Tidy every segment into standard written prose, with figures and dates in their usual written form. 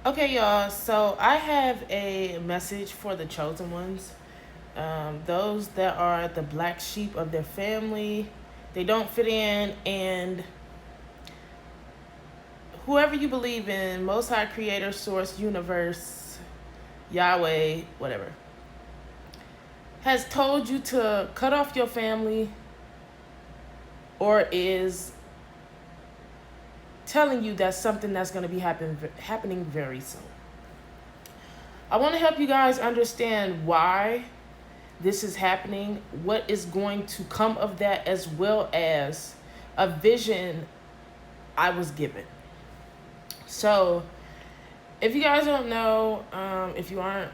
Okay, y'all. So I have a message for the chosen ones. Those that are the black sheep of their family. They don't fit in, and whoever you believe in, Most High Creator, Source, Universe, Yahweh, whatever, has told you to cut off your family or is telling you that's something that's going to be happening very soon. I want to help you guys understand why this is happening, what is going to come of that, as well as a vision I was given. So, if you guys don't know, if you aren't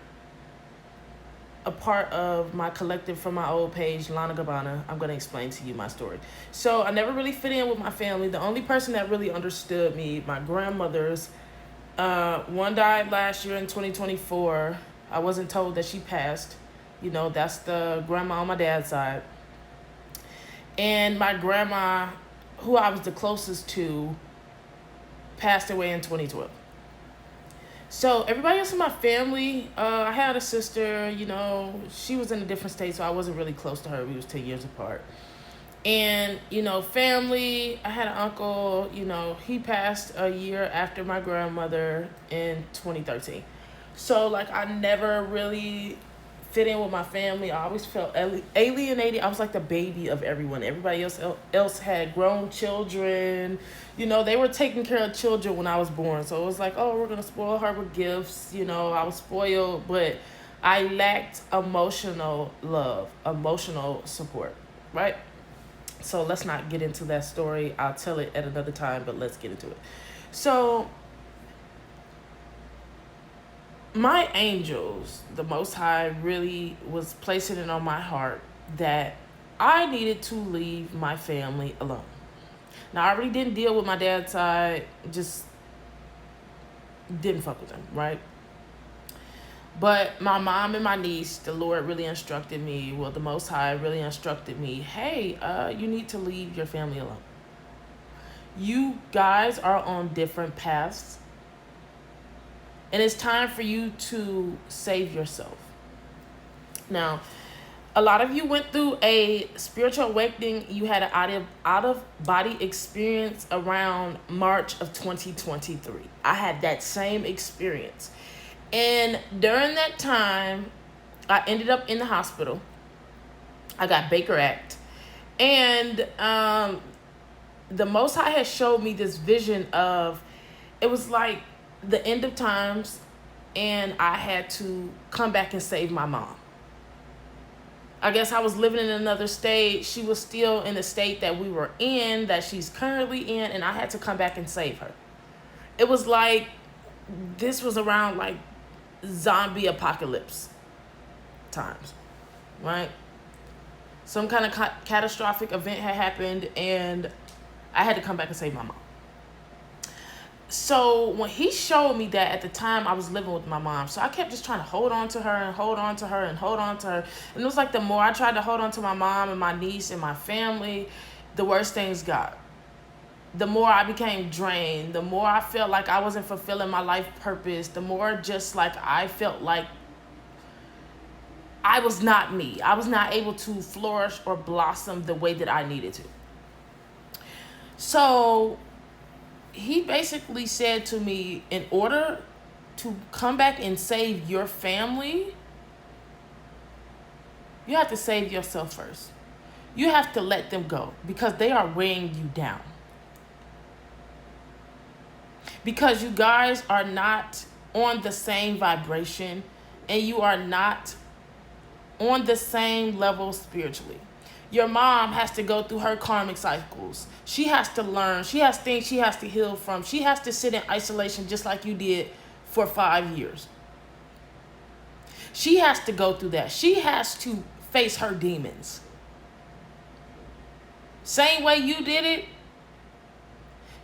a part of my collective from my old page, Lana Gabbana, I'm going to explain to you my story. So, I never really fit in with my family. The only person that really understood me, my grandmothers, one died last year in 2024. I wasn't told that she passed. You know, that's the grandma on my dad's side. And my grandma, who I was the closest to, passed away in 2012. So everybody else in my family, I had a sister, you know, she was in a different state, so I wasn't really close to her. We was 10 years apart. And, you know, family, I had an uncle, you know, he passed a year after my grandmother in 2013. So, like, I never really fit in with my family. I always felt alienated. I was like the baby of everyone. Everybody else had grown children. You know, they were taking care of children when I was born. So it was like, oh, we're going to spoil her with gifts. You know, I was spoiled, but I lacked emotional love, emotional support, right? So let's not get into that story. I'll tell it at another time, but let's get into it. So my angels, the Most High, really was placing it on my heart that I needed to leave my family alone. Now, I already didn't deal with my dad's side, just didn't fuck with them, right? But my mom and my niece, the Lord really instructed me, well, the Most High really instructed me, hey, you need to leave your family alone. You guys are on different paths. And it's time for you to save yourself. Now, a lot of you went through a spiritual awakening. You had an out of body experience around March of 2023. I had that same experience. And during that time, I ended up in the hospital. I got Baker Act. And the Most High has showed me this vision of, it was like the end of times, and I had to come back and save my mom. I guess I was living in another state. She was still in the state that we were in, that she's currently in, and I had to come back and save her. It was like, this was around like zombie apocalypse times, right? Some kind of catastrophic event had happened, and I had to come back and save my mom. So when he showed me that, at the time I was living with my mom, so I kept just trying to hold on to her and hold on to her and hold on to her. And it was like the more I tried to hold on to my mom and my niece and my family, the worse things got. The more I became drained, the more I felt like I wasn't fulfilling my life purpose, the more just like I felt like I was not me. I was not able to flourish or blossom the way that I needed to. So he basically said to me, in order to come back and save your family, you have to save yourself first. You have to let them go because they are weighing you down. Because you guys are not on the same vibration and you are not on the same level spiritually. Your mom has to go through her karmic cycles. She has to learn. She has things she has to heal from. She has to sit in isolation just like you did for 5 years. She has to go through that. She has to face her demons. Same way you did it,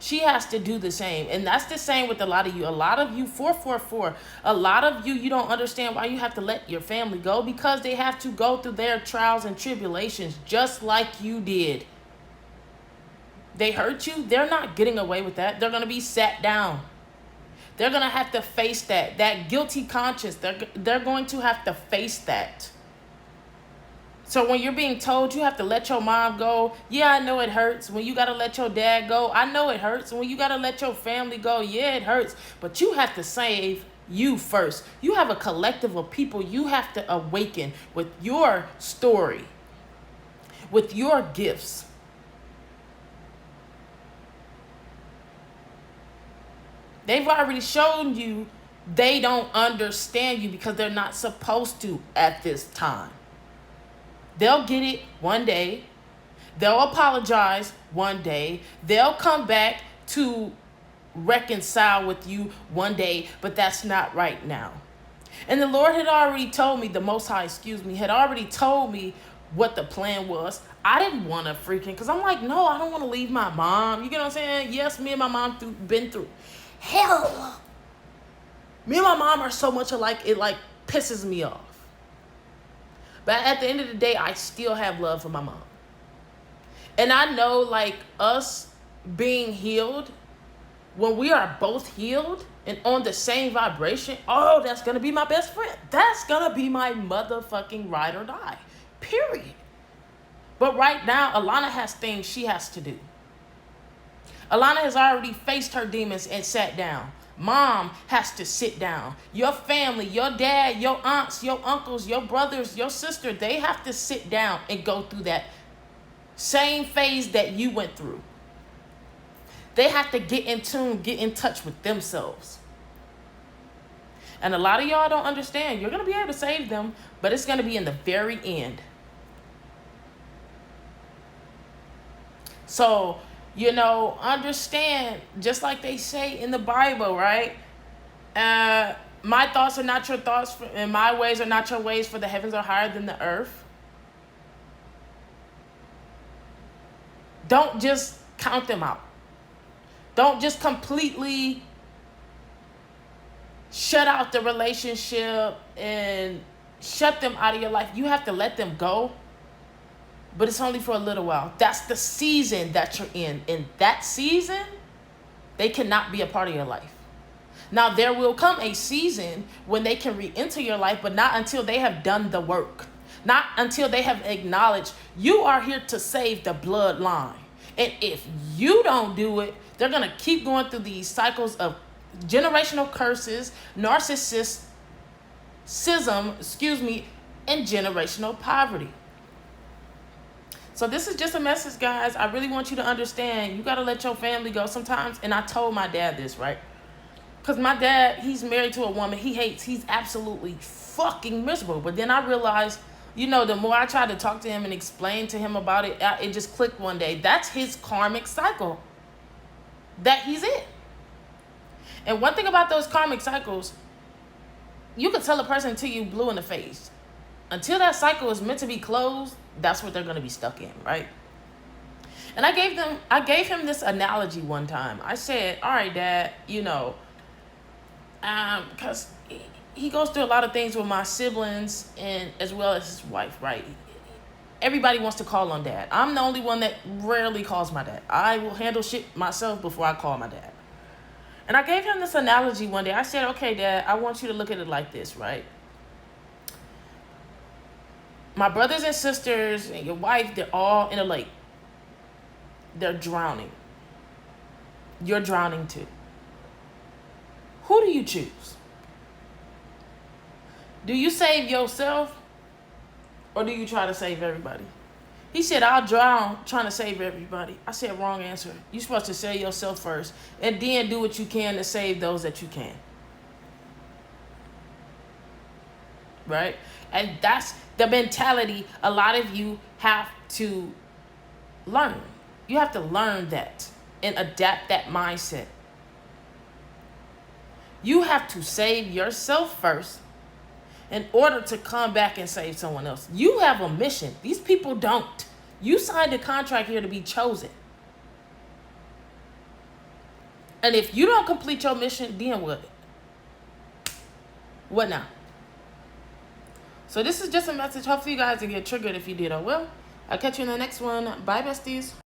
she has to do the same. And that's the same with a lot of you. A lot of you, 444, a lot of you, you don't understand why you have to let your family go, because they have to go through their trials and tribulations just like you did. They hurt you, they're not getting away with that. They're going to be sat down. They're going to have to face that guilty conscience. They're going to have to face that. So when you're being told you have to let your mom go, yeah, I know it hurts. When you got to let your dad go, I know it hurts. And when you got to let your family go, yeah, it hurts. But you have to save you first. You have a collective of people you have to awaken with your story, with your gifts. They've already shown you they don't understand you because they're not supposed to at this time. They'll get it one day. They'll apologize one day. They'll come back to reconcile with you one day, but that's not right now. And the Lord had already told me, the Most High, had already told me what the plan was. I didn't want to because I'm like, no, I don't want to leave my mom. You get what I'm saying? Yes, me and my mom been through hell. Me and my mom are so much alike, it like pisses me off. But at the end of the day, I still have love for my mom. And I know, like, us being healed, when we are both healed and on the same vibration, oh, that's going to be my best friend. That's going to be my motherfucking ride or die. Period. But right now, Alana has things she has to do. Alana has already faced her demons and sat down. Mom has to sit down. Your family, your dad, your aunts, your uncles, your brothers, your sister, they have to sit down and go through that same phase that you went through. They have to get in tune, get in touch with themselves. And a lot of y'all don't understand. You're going to be able to save them, but it's going to be in the very end. So, understand, just like they say in the Bible, right? My thoughts are not your thoughts, and my ways are not your ways, for the heavens are higher than the earth. Don't just count them out. Don't just completely shut out the relationship and shut them out of your life. You have to let them go. But it's only for a little while. That's the season that you're in. In that season, they cannot be a part of your life. Now, there will come a season when they can re-enter your life, but not until they have done the work. Not until they have acknowledged you are here to save the bloodline. And if you don't do it, they're going to keep going through these cycles of generational curses, narcissism, and generational poverty. So this is just a message, guys. I really want you to understand. You got to let your family go sometimes. And I told my dad this, right? Because my dad, he's married to a woman he hates. He's absolutely fucking miserable. But then I realized, the more I tried to talk to him and explain to him about it, it just clicked one day. That's his karmic cycle that he's in. And one thing about those karmic cycles, you can tell a person until you blue in the face. Until that cycle is meant to be closed, that's what they're going to be stuck in, right? And I gave him this analogy one time. I said, all right, Dad, because he goes through a lot of things with my siblings and as well as his wife, right? Everybody wants to call on Dad. I'm the only one that rarely calls my dad. I will handle shit myself before I call my dad. And I gave him this analogy one day. I said, okay, Dad, I want you to look at it like this, right? My brothers and sisters and your wife, they're all in a lake. They're drowning. You're drowning too. Who do you choose? Do you save yourself or do you try to save everybody? He said, I'll drown trying to save everybody. I said, wrong answer. You're supposed to save yourself first and then do what you can to save those that you can. Right? And that's the mentality a lot of you have to learn. You have to learn that and adapt that mindset. You have to save yourself first in order to come back and save someone else. You have a mission. These people don't. You signed a contract here to be chosen. And if you don't complete your mission, then what? What now? So this is just a message. Hopefully you guys will get triggered if you did. Oh well. I'll catch you in the next one. Bye, besties.